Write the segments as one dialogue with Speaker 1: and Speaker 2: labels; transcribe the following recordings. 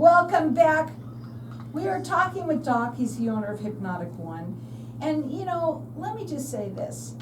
Speaker 1: Welcome back. We are talking with Doc. He's the owner of Hypnotic One. And you know, let me just say this.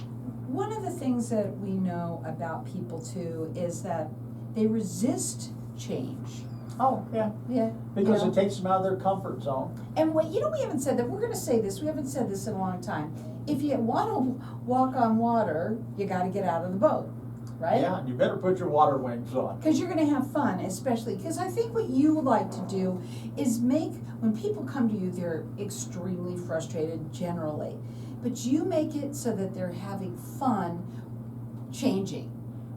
Speaker 1: One of the things that we know about people too is that they resist change.
Speaker 2: Oh, yeah.
Speaker 1: Yeah.
Speaker 2: Because
Speaker 1: you know?
Speaker 2: it takes them out of their comfort zone.
Speaker 1: And what, you know, we haven't said that. We're going to say this. We haven't said this in a long time. If you want to walk on water, you got to get out of the boat, right?
Speaker 2: Yeah, you better put your water wings on.
Speaker 1: Because you're going to have fun, especially because I think what you would like to do is make, when people come to you, they're extremely frustrated generally, but you make it so that they're having fun changing.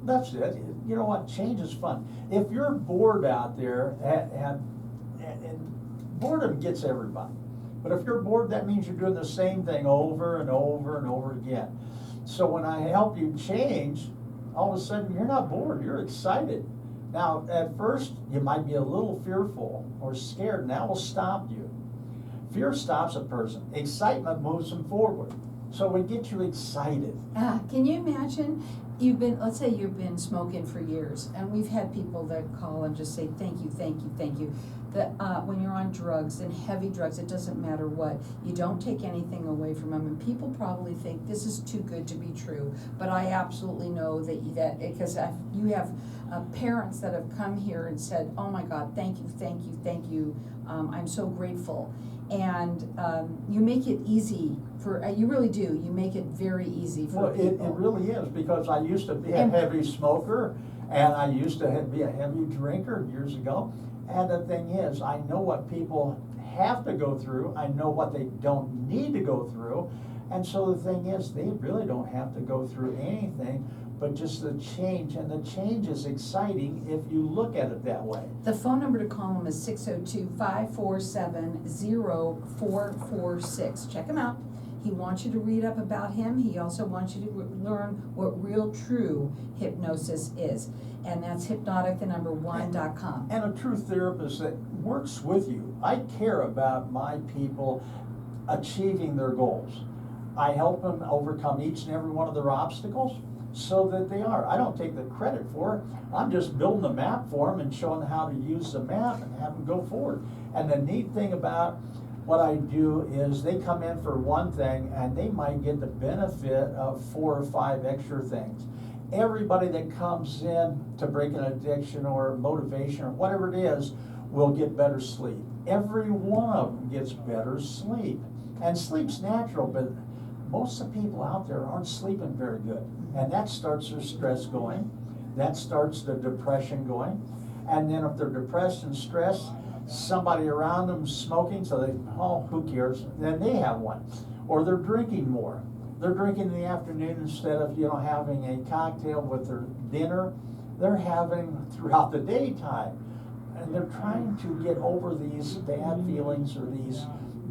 Speaker 2: That's it. You know what? Change is fun. If you're bored out there, and boredom gets everybody. But if you're bored, that means you're doing the same thing over and over and over again. So when I help you change, all of a sudden you're not bored, you're excited. Now, at first, you might be a little fearful or scared, and that will stop you. Fear stops a person. Excitement moves them forward. So we get you excited.
Speaker 1: Can you imagine, let's say you've been smoking for years, and we've had people that call and just say, thank you, thank you, thank you. That when you're on drugs and heavy drugs, it doesn't matter what, you don't take anything away from them, and people probably think this is too good to be true, but I absolutely know that because you have parents that have come here and said, oh my God, thank you, thank you, thank you, I'm so grateful. And you make it easy for, you really do, you make it very easy for people.
Speaker 2: Well, it really is, because I used to be a heavy smoker, and I used to be a heavy drinker years ago. And the thing is, I know what people have to go through, I know what they don't need to go through, and so the thing is, they really don't have to go through anything but just the change, and the change is exciting if you look at it that way.
Speaker 1: The phone number to call him is 602-547-0446. Check him out. He wants you to read up about him. He also wants you to learn what real true hypnosis is. And that's hypnotic1.com.
Speaker 2: And a true therapist that works with you. I care about my people achieving their goals. I help them overcome each and every one of their obstacles so that they are. I don't take the credit for it. I'm just building a map for them and showing them how to use the map and have them go forward. And the neat thing about what I do is they come in for one thing and they might get the benefit of 4 or 5 extra things. Everybody that comes in to break an addiction or motivation or whatever it is will get better sleep. Every one of them gets better sleep. And sleep's natural, but most of the people out there aren't sleeping very good. And that starts their stress going. That starts the depression going. And then if they're depressed and stressed, somebody around them smoking, so they, oh, who cares? Then they have one. Or they're drinking more. They're drinking in the afternoon instead of, having a cocktail with their dinner. They're having throughout the daytime. And they're trying to get over these bad feelings or these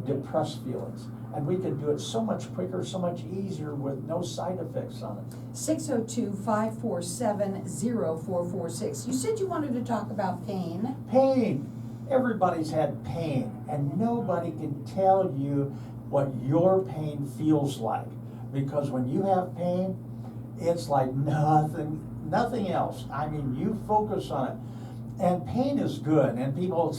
Speaker 2: depressed feelings. And we can do it so much quicker, so much easier with no side effects on it.
Speaker 1: 602-547-0446. You said you wanted to talk about pain.
Speaker 2: Pain. Everybody's had pain, and nobody can tell you what your pain feels like. Because when you have pain, it's like nothing else. I mean, you focus on it. And pain is good, and people,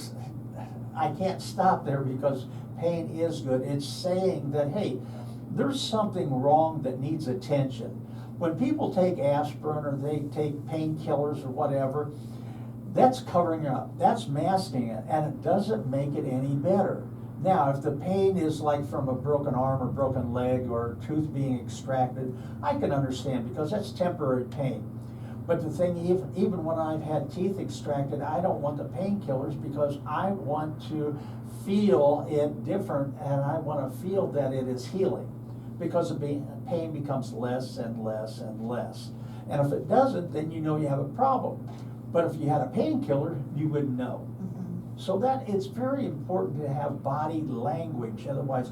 Speaker 2: I can't stop there because pain is good. It's saying that, hey, there's something wrong that needs attention. When people take aspirin or they take painkillers or whatever, that's covering up, that's masking it, and it doesn't make it any better. Now, if the pain is like from a broken arm or broken leg or tooth being extracted, I can understand because that's temporary pain. But the thing, even when I've had teeth extracted, I don't want the painkillers because I want to feel it different, and I want to feel that it is healing, because the pain becomes less and less and less. And if it doesn't, then you have a problem. But if you had a painkiller, you wouldn't know. So that it's very important to have body language. Otherwise,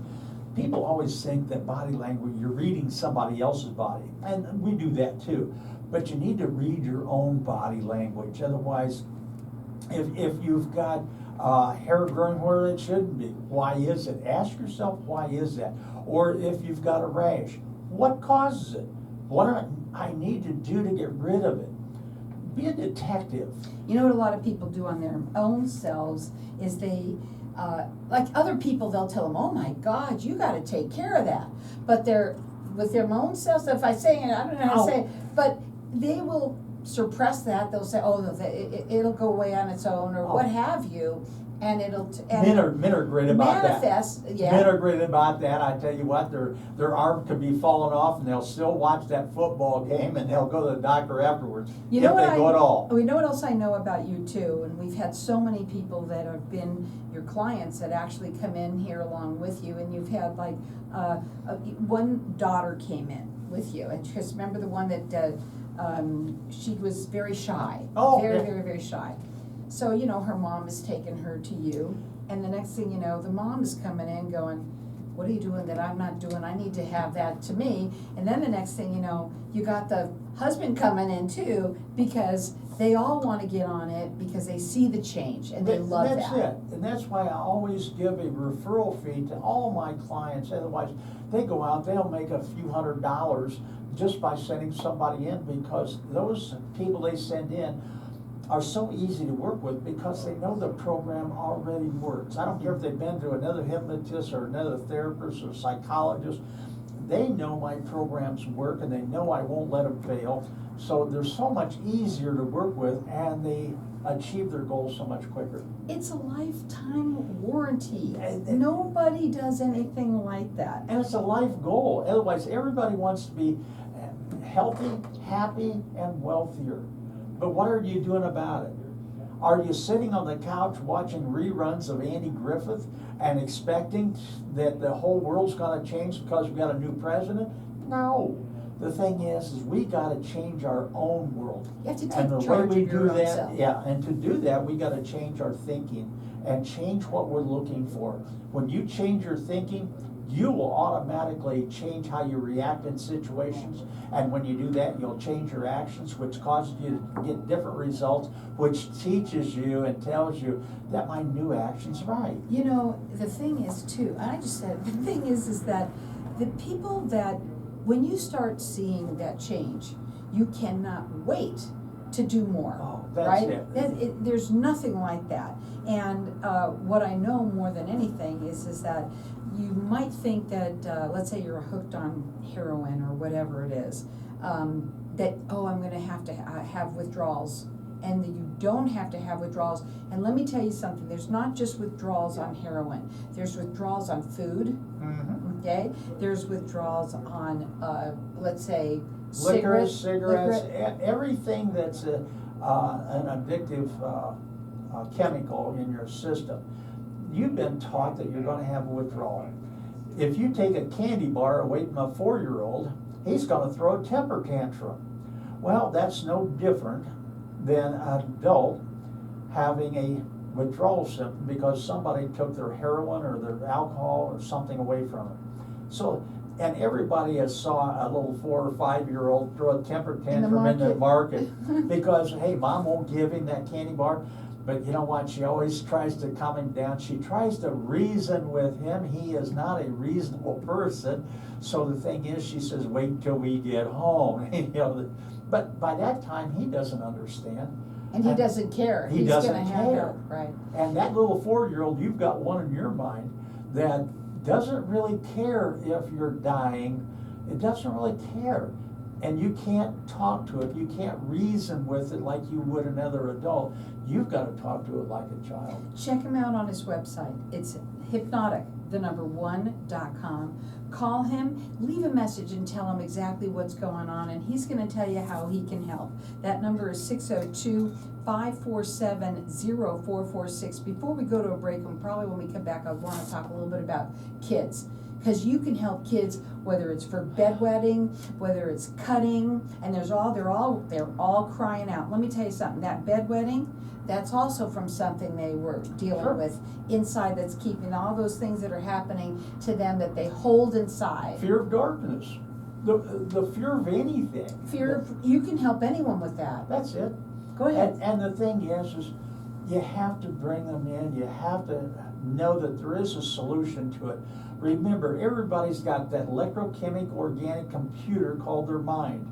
Speaker 2: people always think that body language, you're reading somebody else's body. And we do that too. But you need to read your own body language. Otherwise, if you've got hair growing where it shouldn't be, why is it? Ask yourself, why is that? Or if you've got a rash, what causes it? What do I need to do to get rid of it? be a detective.
Speaker 1: You know what a lot of people do on their own selves is they, like other people, they'll tell them, oh my God, you gotta take care of that. But they're, with their own selves, if I say it, I don't know how to say it, but they will suppress that, they'll say, oh, it'll go away on its own, or what have you, and it'll,
Speaker 2: Men are great about that.
Speaker 1: manifest, yeah.
Speaker 2: Men are great about that. I tell you what, their arm could be falling off, and they'll still watch that football game, and they'll go to the doctor afterwards.
Speaker 1: You know
Speaker 2: if
Speaker 1: what
Speaker 2: they go at all.
Speaker 1: We know what else I know about you too, and we've had so many people that have been your clients that actually come in here along with you, and you've had like, one daughter came in with you, and just remember the one that, she was very shy.
Speaker 2: Oh,
Speaker 1: Very,
Speaker 2: yeah.
Speaker 1: very, very shy. So, you know, her mom has taken her to you, and the next thing you know, the mom is coming in going, what are you doing that I'm not doing? I need to have that to me. And then the next thing you know, you got the husband coming in too, because they all want to get on it because they see the change and they love that.
Speaker 2: That's it, and that's why I always give a referral fee to all my clients. Otherwise, they go out, they'll make a few $100s just by sending somebody in, because those people they send in are so easy to work with because they know the program already works. I don't care if they've been to another hypnotist or another therapist or psychologist. They know my programs work, and they know I won't let them fail. So they're so much easier to work with, and they achieve their goals so much quicker.
Speaker 1: It's a lifetime warranty.
Speaker 2: And-
Speaker 1: Nobody does anything like that.
Speaker 2: And it's a life goal. Otherwise, everybody wants to be healthy, happy, and wealthier. But what are you doing about it? Are you sitting on the couch watching reruns of Andy Griffith and expecting that the whole world's gonna change because we got a new president? No. The thing is we gotta change our own world.
Speaker 1: You have to
Speaker 2: And
Speaker 1: take
Speaker 2: the way
Speaker 1: charge
Speaker 2: we
Speaker 1: of
Speaker 2: do
Speaker 1: your own
Speaker 2: that,
Speaker 1: self.
Speaker 2: yeah, and to do that, we gotta change our thinking and change what we're looking for. When you change your thinking, you will automatically change how you react in situations. And when you do that, you'll change your actions, which causes you to get different results, which teaches you and tells you that my new action's right.
Speaker 1: You know, the thing is too, and I just said, the thing is that the people that, when you start seeing that change, you cannot wait to do more,
Speaker 2: Oh, that's
Speaker 1: right?
Speaker 2: it.
Speaker 1: There's nothing like that. And what I know more than anything is that you might think that, let's say you're hooked on heroin or whatever it is, that, oh, I'm gonna have to have withdrawals. And that you don't have to have withdrawals. And let me tell you something, there's not just withdrawals on heroin. There's withdrawals on food,
Speaker 2: Mm-hmm.
Speaker 1: okay? There's withdrawals on, let's say,
Speaker 2: Liquors,
Speaker 1: cigarettes.
Speaker 2: cigarettes, everything that's an addictive chemical in your system. You've been taught that you're gonna have a withdrawal. If you take a candy bar away from a 4-year-old, he's gonna throw a temper tantrum. Well, that's no different than an adult having a withdrawal symptom because somebody took their heroin or their alcohol or something away from them. So, and everybody has saw a little 4 or 5-year-old throw a temper tantrum in the market because, hey, mom won't give him that candy bar. But you know what? She always tries to calm him down. She tries to reason with him. He is not a reasonable person. So the thing is, she says, wait till we get home. You know, but by that time, he doesn't understand.
Speaker 1: And he doesn't care.
Speaker 2: He
Speaker 1: He's
Speaker 2: doesn't
Speaker 1: gonna have
Speaker 2: care.
Speaker 1: it, right?
Speaker 2: And that little 4-year-old, you've got one in your mind that doesn't really care if you're dying. It doesn't really care. And you can't talk to it. You can't reason with it like you would another adult. You've got to talk to it like a child.
Speaker 1: Check him out on his website. It's HYPNOTIC1.com. Call him, leave a message and tell him exactly what's going on, and he's gonna tell you how he can help. That number is 602-547-0446. Before we go to a break, and probably when we come back, I wanna talk a little bit about kids. Because you can help kids, whether it's for bedwetting, whether it's cutting, and they're all crying out. Let me tell you something, that bedwetting, that's also from something they were dealing
Speaker 2: Sure.
Speaker 1: with inside, that's keeping all those things that are happening to them that they hold inside.
Speaker 2: Fear of darkness. The fear of anything.
Speaker 1: You can help anyone with that.
Speaker 2: That's it.
Speaker 1: Go ahead.
Speaker 2: And the thing is you have to bring them in. You have to know that there is a solution to it. Remember, everybody's got that electrochemical organic computer called their mind.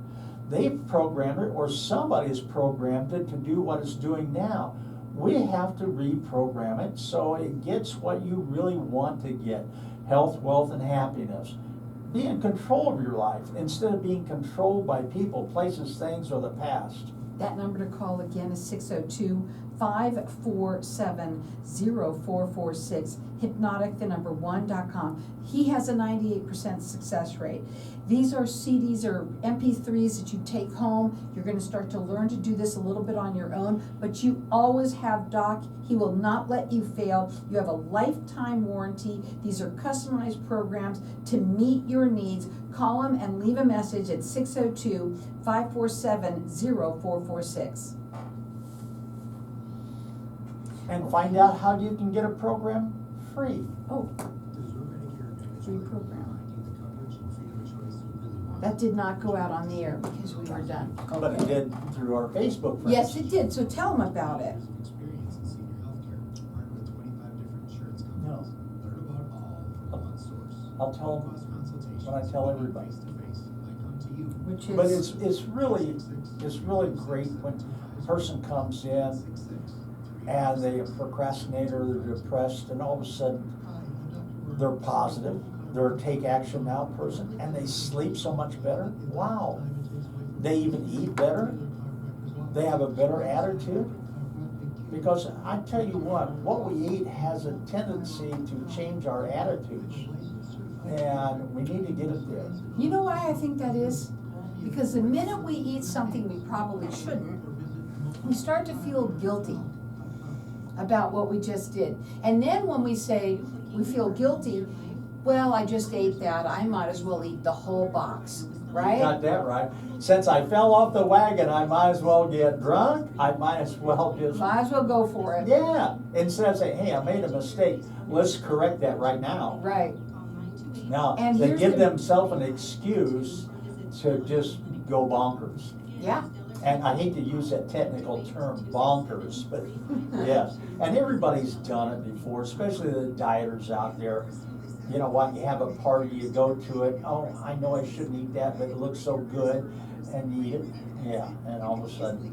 Speaker 2: they've programmed it, or somebody's programmed it to do what it's doing now. We have to reprogram it so it gets what you really want to get: health, wealth, and happiness. Be in control of your life instead of being controlled by people, places, things, or the past.
Speaker 1: That number to call again is 602-547-0446, hypnotic, the number 1.com. He has a 98% success rate. These are CDs or MP3s that you take home. You're going to start to learn to do this a little bit on your own, but you always have Doc. He will not let you fail. You have a lifetime warranty. These are customized programs to meet your needs. Call him and leave a message at 602-547-0446.
Speaker 2: And find out how you can get a program free.
Speaker 1: Oh, free program. That did not go out on the air because we were done.
Speaker 2: But it did through our Facebook friends.
Speaker 1: Yes, it did, so tell them about it.
Speaker 2: No. I'll tell them when I tell everybody.
Speaker 1: Which is,
Speaker 2: But it's really great when a person comes in and they procrastinate or they're depressed, and all of a sudden they're positive. They're a take action now person, and they sleep so much better. Wow. They even eat better. They have a better attitude. Because I tell you what we eat has a tendency to change our attitudes. And we need to get it there.
Speaker 1: you know why I think that is? Because the minute we eat something we probably shouldn't, we start to feel guilty about what we just did. And then when we say we feel guilty, well, I just ate that, I might as well eat the whole box, right?
Speaker 2: Got that right. Since I fell off the wagon, I might as well get drunk. I might as well just...
Speaker 1: Might as well go for it.
Speaker 2: Yeah. Instead of saying, hey, I made a mistake. Let's correct that right now.
Speaker 1: Right.
Speaker 2: Now,
Speaker 1: And
Speaker 2: they
Speaker 1: here's
Speaker 2: give
Speaker 1: the-
Speaker 2: themselves an excuse to just go bonkers.
Speaker 1: Yeah.
Speaker 2: And I hate to use that technical term, bonkers, but yes. And everybody's done it before, especially the dieters out there. You know what, you have a party, you go to it, oh, I know I shouldn't eat that, but it looks so good, and you eat it. Yeah, and all of a sudden,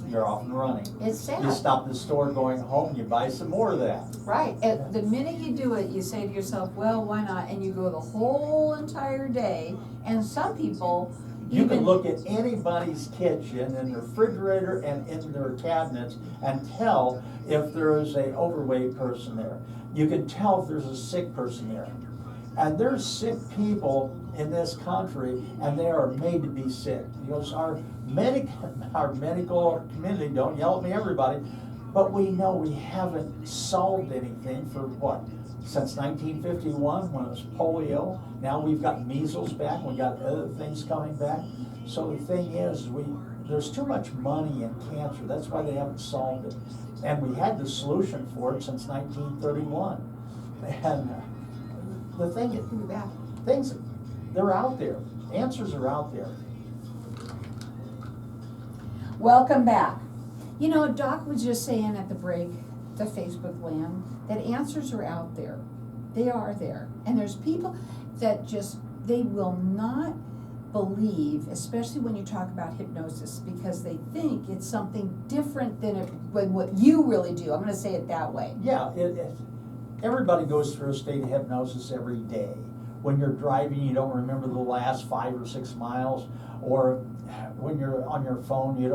Speaker 2: you're off and running.
Speaker 1: It's sad.
Speaker 2: You stop the store going home, you buy some more of that.
Speaker 1: Right. And the minute you do it, you say to yourself, well, why not? And you go the whole entire day. And some people
Speaker 2: You
Speaker 1: even
Speaker 2: can look at anybody's kitchen and their refrigerator and in their cabinets and tell if there is an overweight person there. You can tell if there's a sick person there. And there's sick people in this country, and they are made to be sick. Because our medical community, don't yell at me everybody, but we know we haven't solved anything for what? Since 1951, when it was polio. Now we've got measles back, we've got other things coming back. So the thing is, there's too much money in cancer. That's why they haven't solved it. And we had the solution for it since 1931. And the thing is, things, they're out there. Answers are out there.
Speaker 1: Welcome back. You know, Doc was just saying at the break, the Facebook land, that answers are out there. They are there. And there's people that just, they will not believe, especially when you talk about hypnosis, because they think it's something different than what you really do. I'm going to say it that way.
Speaker 2: Yeah, everybody goes through a state of hypnosis every day. When you're driving, you don't remember the last 5 or 6 miles, or when you're on your phone, you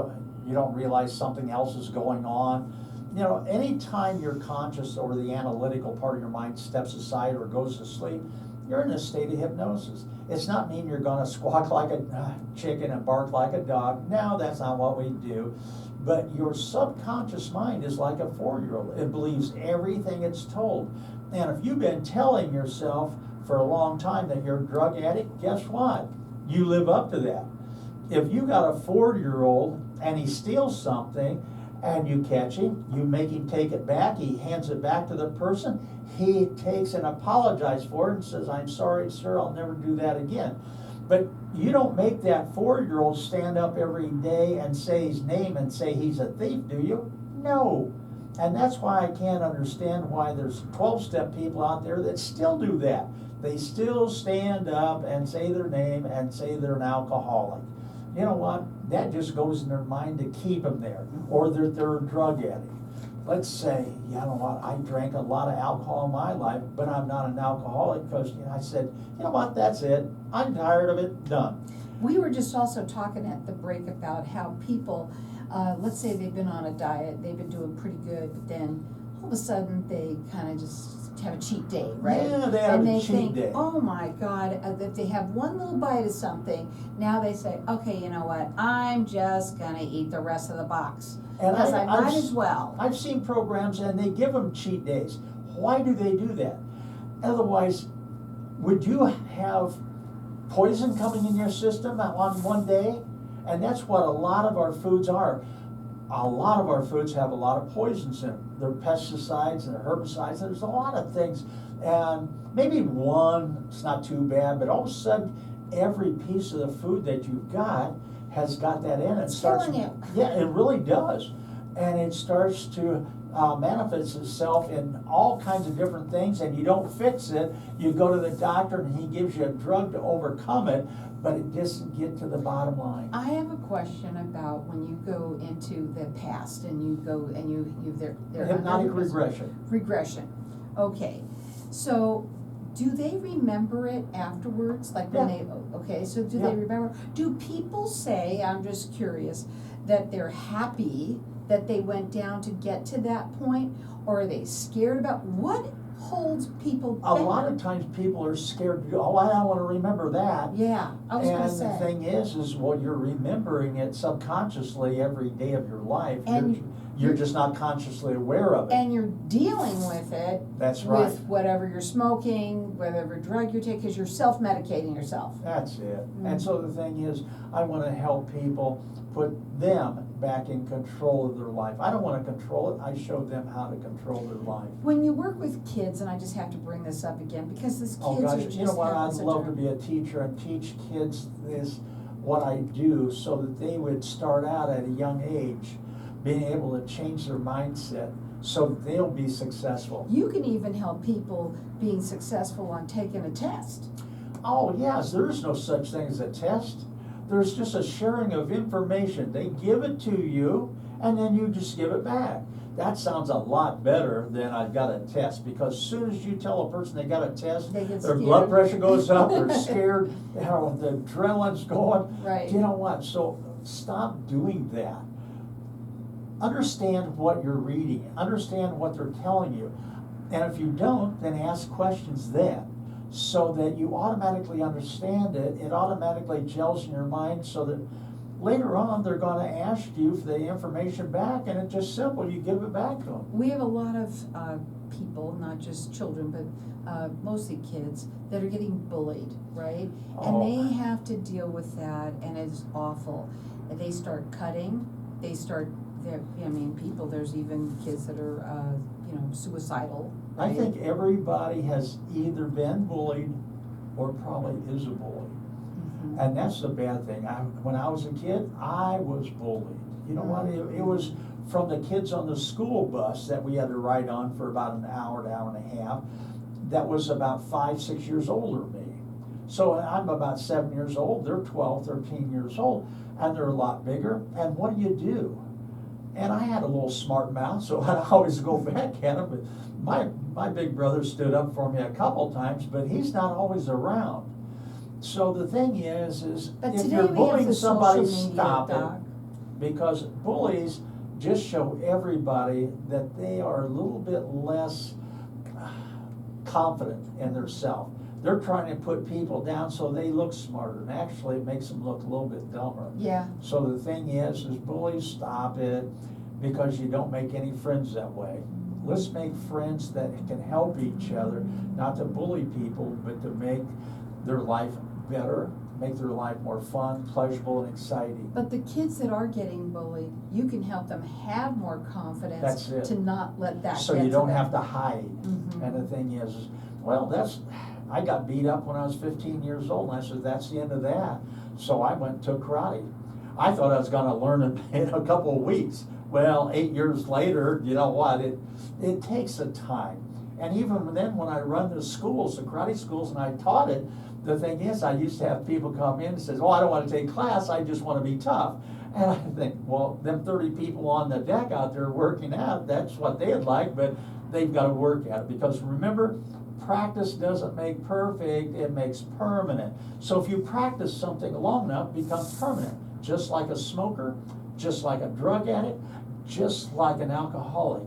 Speaker 2: don't realize something else is going on. You know, anytime you're conscious or the analytical part of your mind steps aside or goes to sleep, you're in a state of hypnosis. It's not mean you're going to squawk like a chicken and bark like a dog. No, that's not what we do. But your subconscious mind is like a 4-year-old. It believes everything it's told. And if you've been telling yourself for a long time that you're a drug addict, guess what? You live up to that. If you got a 4-year-old and he steals something and you catch him, you make him take it back, he hands it back to the person, he takes and apologizes for it and says, I'm sorry, sir, I'll never do that again. But you don't make that 4-year-old stand up every day and say his name and say he's a thief, do you? No. And that's why I can't understand why there's 12-step people out there that still do that. They still stand up and say their name and say they're an alcoholic. you know what, that just goes in their mind to keep them there, or they're a drug addict. Let's say, you know what, I drank a lot of alcohol in my life, but I'm not an alcoholic because, you know, I said, you know what, that's it, I'm tired of it, done.
Speaker 1: We were just also talking at the break about how people, let's say they've been on a diet, they've been doing pretty good, but then all of a sudden they kind of just have a cheat day, right?
Speaker 2: Yeah, they have
Speaker 1: and
Speaker 2: a
Speaker 1: they
Speaker 2: cheat
Speaker 1: think,
Speaker 2: day.
Speaker 1: oh my God, if they have one little bite of something, now they say, okay, you know what, I'm just gonna eat the rest of the box.
Speaker 2: And
Speaker 1: Because I might as well.
Speaker 2: I've seen programs and they give them cheat days. Why do they do that? Otherwise, would you have poison coming in your system on one day? And that's what a lot of our foods are. A lot of our foods have a lot of poisons in them. They're pesticides and herbicides. There's a lot of things. And maybe one, it's not too bad, but all of a sudden, every piece of the food that you've got has got that in it.
Speaker 1: It's killing you.
Speaker 2: Yeah, it really does. And it starts to manifest itself in all kinds of different things, and you don't fix it. You go to the doctor and he gives you a drug to overcome it, but it doesn't get to the bottom line.
Speaker 1: I have a question about when you go into the past and you go and they're
Speaker 2: Hypnotic regression.
Speaker 1: Regression. Okay. So do they remember it afterwards? Like when
Speaker 2: Yeah.
Speaker 1: okay, so do
Speaker 2: Yeah.
Speaker 1: they remember? Do people say, I'm just curious, that they're happy that they went down to get to that point? Or are they scared about what holds people back?
Speaker 2: A lot of times people are scared to go, oh, I don't want to remember that.
Speaker 1: Yeah, I was gonna say.
Speaker 2: And the thing is well, you're remembering it subconsciously every day of your life.
Speaker 1: And
Speaker 2: you're just not consciously aware of it.
Speaker 1: And you're dealing with it.
Speaker 2: That's right.
Speaker 1: With whatever you're smoking, whatever drug you're taking, because you're self-medicating yourself.
Speaker 2: That's it.
Speaker 1: Mm-hmm.
Speaker 2: And so the thing is, I want to help people put them back in control of their life. I don't want to control it. I show them how to control their life.
Speaker 1: When you work with kids, and I just have to bring this up again, because this kids
Speaker 2: Oh
Speaker 1: are
Speaker 2: gosh,
Speaker 1: just
Speaker 2: you know what? I'd
Speaker 1: having such
Speaker 2: love to be a teacher and teach kids this, what I do, so that they would start out at a young age being able to change their mindset so that they'll be successful.
Speaker 1: You can even help people being successful on taking a test.
Speaker 2: Oh yes, there is no such thing as a test. There's just a sharing of information. They give it to you, and then you just give it back. That sounds a lot better than I've got a test, because as soon as you tell a person they got a test,
Speaker 1: They get
Speaker 2: their
Speaker 1: scared.
Speaker 2: blood pressure goes up, they're scared, you know, the adrenaline's going.
Speaker 1: Right.
Speaker 2: You know what? So stop doing that. Understand what you're reading. Understand what they're telling you. And if you don't, then ask questions then, so that you automatically understand it. It automatically gels in your mind, so that later on they're going to ask you for the information back, and it's just simple. You give it back to them.
Speaker 1: We have a lot of people, not just children, but mostly kids, that are getting bullied, right?
Speaker 2: Oh.
Speaker 1: And they have to deal with that, and it's awful. And they start cutting, they start, people, there's even kids that are, suicidal.
Speaker 2: I
Speaker 1: right?
Speaker 2: think everybody has either been bullied or probably is a bully.
Speaker 1: Mhm.
Speaker 2: And that's the bad thing. When I was a kid, I was bullied. You know what? It was from the kids on the school bus that we had to ride on for about an hour and a half, that was about 5, 6 years older than me. So I'm about 7 years old. They're 12, 13 years old, and they're a lot bigger. And what do? And I had a little smart mouth, so I'd always go back at him. But my big brother stood up for me a couple times, but he's not always around. So the thing is
Speaker 1: But
Speaker 2: if
Speaker 1: today
Speaker 2: you're
Speaker 1: we have
Speaker 2: bullying
Speaker 1: the
Speaker 2: somebody,
Speaker 1: social media,
Speaker 2: stop it.
Speaker 1: Doc.
Speaker 2: Because bullies just show everybody that they are a little bit less confident in themselves. They're trying to put people down so they look smarter, and actually it makes them look a little bit dumber.
Speaker 1: Yeah.
Speaker 2: So the thing is bullies, stop it, because you don't make any friends that way. Let's make friends that can help each other, not to bully people, but to make their life better, make their life more fun, pleasurable, and exciting.
Speaker 1: But the kids that are getting bullied, you can help them have more confidence.
Speaker 2: That's it.
Speaker 1: To not let that
Speaker 2: So
Speaker 1: get
Speaker 2: you
Speaker 1: to
Speaker 2: don't
Speaker 1: them.
Speaker 2: have to hide.
Speaker 1: Mhm.
Speaker 2: And the thing is, I got beat up when I was 15 years old, and I said, that's the end of that. So I went and took karate. I thought I was gonna learn it in a couple of weeks. Well, 8 years later, you know what, it takes a time. And even then, when I run the schools, the karate schools, and I taught it, the thing is, I used to have people come in and says, oh, I don't want to take class, I just want to be tough. And I think, well, them 30 people on the deck out there working out, that's what they'd like, but they've got to work at it. Because remember, practice doesn't make perfect, it makes permanent. So if you practice something long enough, it becomes permanent. Just like a smoker, just like a drug addict, just like an alcoholic.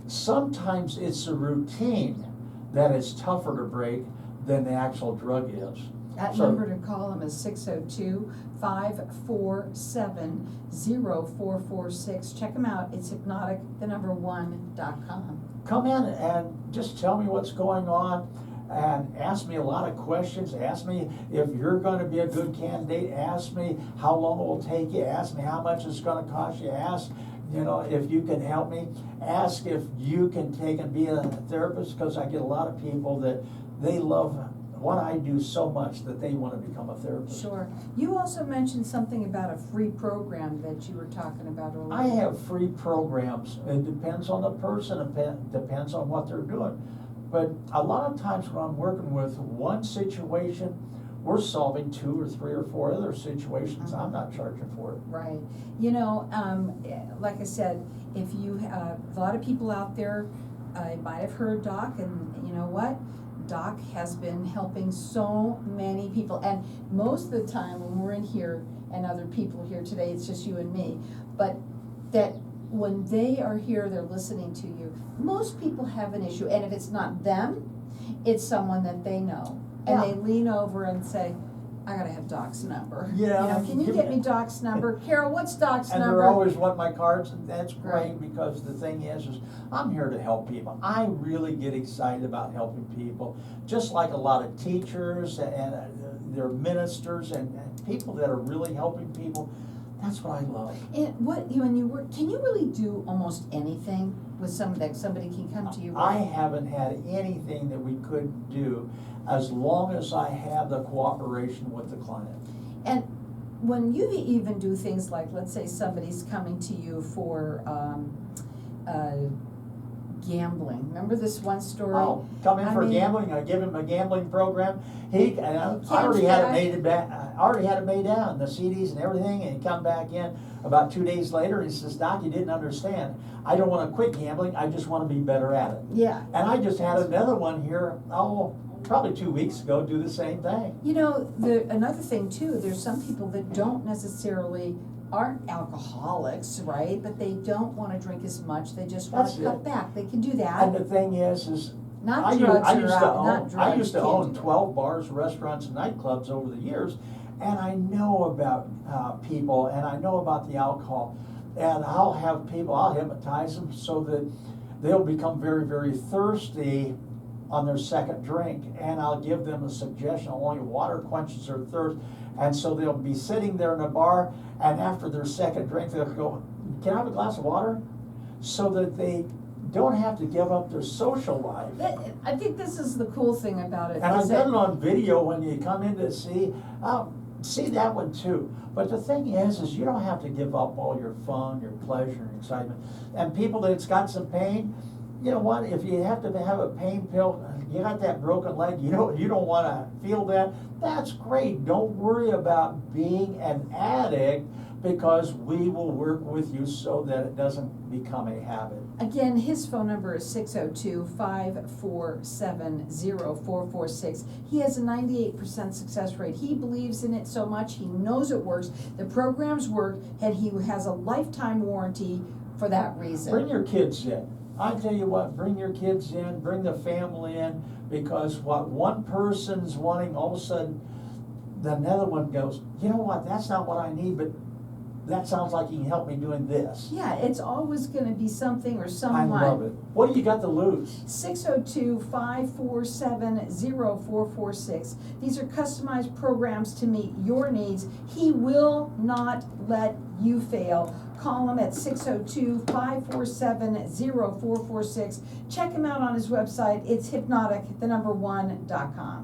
Speaker 2: Sometimes it's a routine that is tougher to break than the actual drug is.
Speaker 1: That
Speaker 2: So-
Speaker 1: number to call them is 602-547-0446. Check them out. It's HYPNOTIC1.com.
Speaker 2: Come in and just tell me what's going on and ask me a lot of questions. Ask me if you're going to be a good candidate. Ask me how long it will take you. Ask me how much it's going to cost you. Ask, if you can help me. Ask if you can take and be a therapist, because I get a lot of people that they love what I do so much that they want to become a therapist.
Speaker 1: Sure. You also mentioned something about a free program that you were talking about earlier.
Speaker 2: I have free programs. It depends on the person, it depends on what they're doing. But a lot of times when I'm working with one situation, we're solving 2 or 3 or 4 other situations. I'm not charging for it.
Speaker 1: Right. Like I said, if you have a lot of people out there, might have heard Doc, and you know what? Doc has been helping so many people, and most of the time when we're in here and other people here today, it's just you and me, but that when they are here, they're listening to you. Most people have an issue, and if it's not them, it's someone that they know, and
Speaker 2: Yeah.
Speaker 1: they lean over and say, I gotta have Doc's number.
Speaker 2: Yeah.
Speaker 1: Can you get me Doc's number? Carol, what's Doc's
Speaker 2: And
Speaker 1: number?
Speaker 2: they're always want my cards, and that's great,
Speaker 1: Right.
Speaker 2: because the thing is I'm here to help people. I really get excited about helping people, just like a lot of teachers and their ministers and people that are really helping people. That's what I love.
Speaker 1: And when you work, can you really do almost anything with somebody can come to you with?
Speaker 2: I haven't had anything that we couldn't do as long as I have the cooperation with the client.
Speaker 1: And when you even do things like, let's say somebody's coming to you for gambling. Remember this one story?
Speaker 2: I'll come in
Speaker 1: I
Speaker 2: for
Speaker 1: mean-
Speaker 2: gambling. I give him a gambling program. I already had it made down, the CDs and everything, and he come back in about 2 days later and he says, Doc, you didn't understand. I don't want to quit gambling. I just want to be better at it.
Speaker 1: Yeah.
Speaker 2: And I just had another one here, probably 2 weeks ago, do the same thing.
Speaker 1: Another thing too, there's some people that aren't alcoholics, right? But they don't want to drink as much. They just want
Speaker 2: That's
Speaker 1: to cut
Speaker 2: it.
Speaker 1: back. They can do
Speaker 2: And
Speaker 1: that.
Speaker 2: the thing is
Speaker 1: Not
Speaker 2: I
Speaker 1: drugs
Speaker 2: used
Speaker 1: or
Speaker 2: to
Speaker 1: not
Speaker 2: own,
Speaker 1: drugs.
Speaker 2: I used to
Speaker 1: Can't
Speaker 2: own
Speaker 1: do that.
Speaker 2: 12 bars, restaurants, and nightclubs over the years, and I know about people, and I know about the alcohol, and I'll hypnotize them so that they'll become very, very thirsty on their second drink, and I'll give them a suggestion, only water quenches their thirst, and so they'll be sitting there in a bar, and after their second drink, they'll go, can I have a glass of water? So that they don't have to give up their social life.
Speaker 1: I think this is the cool thing about it.
Speaker 2: And I've
Speaker 1: is
Speaker 2: done it
Speaker 1: that-
Speaker 2: on video when you come in to see that one too. But the thing is you don't have to give up all your fun, your pleasure, and excitement. And people that's got some pain, you know what, if you have to have a pain pill, you got that broken leg, you don't want to feel that, that's great. Don't worry about being an addict, because we will work with you so that it doesn't become a habit.
Speaker 1: Again, his phone number is 602-547-0446. He has a 98% success rate. He believes in it so much, he knows it works, the programs work, and he has a lifetime warranty for that reason.
Speaker 2: Bring your kids in. I tell you what, bring your kids in, bring the family in, because what one person's wanting, all of a sudden, another one goes, you know what, that's not what I need, but that sounds like you can help me doing this.
Speaker 1: Yeah, it's always gonna be something or
Speaker 2: I
Speaker 1: someone.
Speaker 2: love it. What do you got to lose?
Speaker 1: 602-547-0446. These are customized programs to meet your needs. He will not let you fail. Call him at 602-547-0446. Check him out on his website. It's HYPNOTIC1.com.